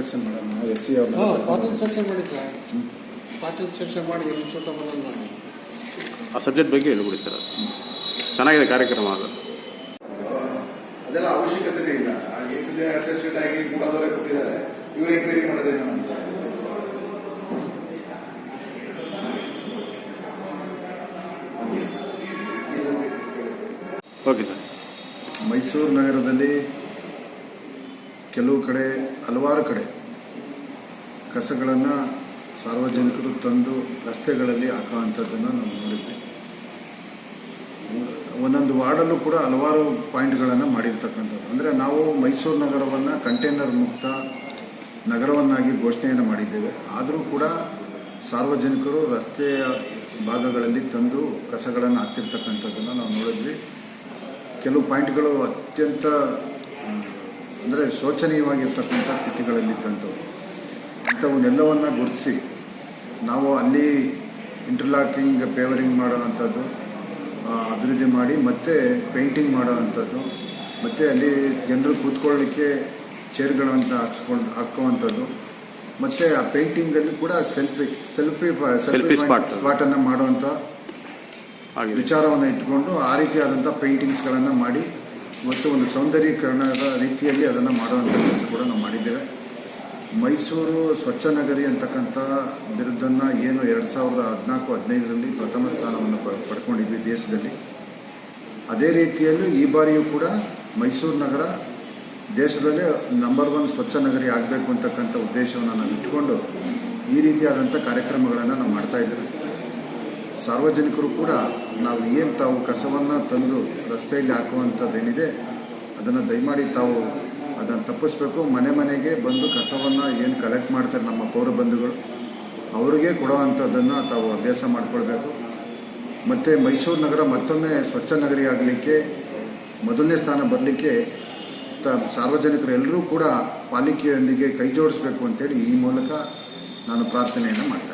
Inspection ಮಾಡೋಣ S C spot inspection ಮಾಡಿ sir. Spot inspection ಮಾಡಿ ಎಲ್ಲಿ ಸೂಟಬಲ್ ಮಾಡಿ ಆ ಸಬ್ಜೆಕ್ಟ್ ಬಗ್ಗೆ ಹೇಳ್ಬಿಡಿ ಸರ್. ಚೆನ್ನಾಗಿದೆ ಕಾರ್ಯಕ್ರಮ ಅದು. ಅದೆಲ್ಲ ಅವಶ್ಯಕತೆ ಇಲ್ಲ. ಅಟೆಸ್ಟೆಡ್ ಆಗಿ ಮೂಡಾದವರೇ ಕೊಟ್ಟಿದ್ದಾರೆ, ಇವರು ಎಂಕ್ವೈರಿ ಮಾಡೋದೇನು ಅಂತ. Okay sir. ಮೈಸೂರು ನಗರದಲ್ಲಿ ಕೆಲವು ಕಡೆ, ಹಲವಾರು ಕಡೆ ಕಸಗಳನ್ನು ಸಾರ್ವಜನಿಕರು ತಂದು ರಸ್ತೆಗಳಲ್ಲಿ ಹಾಕುವಂಥದ್ದನ್ನು ನಾವು ನೋಡಿದ್ವಿ. ಒಂದೊಂದು ವಾರ್ಡಲ್ಲೂ ಕೂಡ ಹಲವಾರು ಪಾಯಿಂಟ್ಗಳನ್ನು ಮಾಡಿರ್ತಕ್ಕಂಥದ್ದು. ಅಂದರೆ ನಾವು ಮೈಸೂರು ನಗರವನ್ನು ಕಂಟೈನರ್ ಮುಕ್ತ ನಗರವನ್ನಾಗಿ ಘೋಷಣೆಯನ್ನು ಮಾಡಿದ್ದೇವೆ. ಆದರೂ ಕೂಡ ಸಾರ್ವಜನಿಕರು ರಸ್ತೆಯ ಭಾಗಗಳಲ್ಲಿ ತಂದು ಕಸಗಳನ್ನು ಹಾಕ್ತಿರ್ತಕ್ಕಂಥದ್ದನ್ನು ನಾವು ನೋಡಿದ್ವಿ. ಕೆಲವು ಪಾಯಿಂಟ್ಗಳು ಅತ್ಯಂತ ಅಂದರೆ ಶೋಚನೀಯವಾಗಿರ್ತಕ್ಕಂಥ ಸ್ಥಿತಿಗಳಲ್ಲಿದ್ದಂಥವು. ಇಂಥವನ್ನೆಲ್ಲವನ್ನು ಗುರುತಿಸಿ ನಾವು ಅಲ್ಲಿ ಇಂಟರ್ಲಾಕಿಂಗ್ ಪೇವರಿಂಗ್ ಮಾಡೋವಂಥದ್ದು ಅಭಿವೃದ್ಧಿ ಮಾಡಿ ಮತ್ತೆ ಪೇಂಟಿಂಗ್ ಮಾಡೋವಂಥದ್ದು, ಮತ್ತು ಅಲ್ಲಿ ಜನರು ಕೂತ್ಕೊಳ್ಳಲಿಕ್ಕೆ ಚೇರ್ಗಳಂತ ಹಾಕುವಂಥದ್ದು, ಮತ್ತು ಆ ಪೇಂಟಿಂಗಲ್ಲಿ ಕೂಡ ಸೆಲ್ಫಿ ಸ್ಪಾಟನ್ನು ಮಾಡುವಂಥ ವಿಚಾರವನ್ನು ಇಟ್ಟುಕೊಂಡು ಆ ರೀತಿಯಾದಂಥ ಪೇಂಟಿಂಗ್ಸ್ಗಳನ್ನು ಮಾಡಿ ಮತ್ತು ಒಂದು ಸೌಂದರ್ಯೀಕರಣದ ರೀತಿಯಲ್ಲಿ ಅದನ್ನು ಮಾಡುವಂಥ ಕೆಲಸ ಕೂಡ ನಾವು ಮಾಡಿದ್ದೇವೆ. ಮೈಸೂರು ಸ್ವಚ್ಛ ನಗರಿ ಅಂತಕ್ಕಂಥ ಬಿರುದನ್ನು ಏನು 2014-15ರಲ್ಲಿ ಪ್ರಥಮ ಸ್ಥಾನವನ್ನು ಪಡ್ಕೊಂಡಿದ್ವಿ ದೇಶದಲ್ಲಿ. ಅದೇ ರೀತಿಯಲ್ಲೂ ಈ ಬಾರಿಯೂ ಕೂಡ ಮೈಸೂರು ನಗರ ದೇಶದಲ್ಲೇ ನಂಬರ್ 1 ಸ್ವಚ್ಛ ನಗರಿ ಆಗಬೇಕು ಅಂತಕ್ಕಂಥ ಉದ್ದೇಶವನ್ನು ನಾವು ಇಟ್ಕೊಂಡು ಈ ರೀತಿಯಾದಂಥ ಕಾರ್ಯಕ್ರಮಗಳನ್ನು ನಾವು ಮಾಡ್ತಾ ಇದ್ದೇವೆ. ಸಾರ್ವಜನಿಕರು ಕೂಡ ನಾವು ಏನು ತಾವು ಕಸವನ್ನು ತಂದು ರಸ್ತೆಯಲ್ಲಿ ಹಾಕುವಂಥದ್ದೇನಿದೆ ಅದನ್ನು ದಯಮಾಡಿ ತಾವು ಅದನ್ನು ತಪ್ಪಿಸ್ಬೇಕು. ಮನೆ ಮನೆಗೆ ಬಂದು ಕಸವನ್ನು ಏನು ಕಲೆಕ್ಟ್ ಮಾಡ್ತಾರೆ ನಮ್ಮ ಪೌರ ಬಂಧುಗಳು ಅವರಿಗೆ ಕೊಡುವಂಥದ್ದನ್ನು ತಾವು ಅಭ್ಯಾಸ ಮಾಡಿಕೊಳ್ಬೇಕು. ಮತ್ತು ಮೈಸೂರು ನಗರ ಮತ್ತೊಮ್ಮೆ ಸ್ವಚ್ಛ ನಗರಿ ಆಗಲಿಕ್ಕೆ ಮೊದಲನೇ ಸ್ಥಾನ ಬರಲಿಕ್ಕೆ ಸಾರ್ವಜನಿಕರು ಎಲ್ಲರೂ ಕೂಡ ಪಾಲಿಕೆಯೊಂದಿಗೆ ಕೈ ಜೋಡಿಸಬೇಕು ಅಂತೇಳಿ ಈ ಮೂಲಕ ನಾನು ಪ್ರಾರ್ಥನೆಯನ್ನು ಮಾಡ್ತೇನೆ.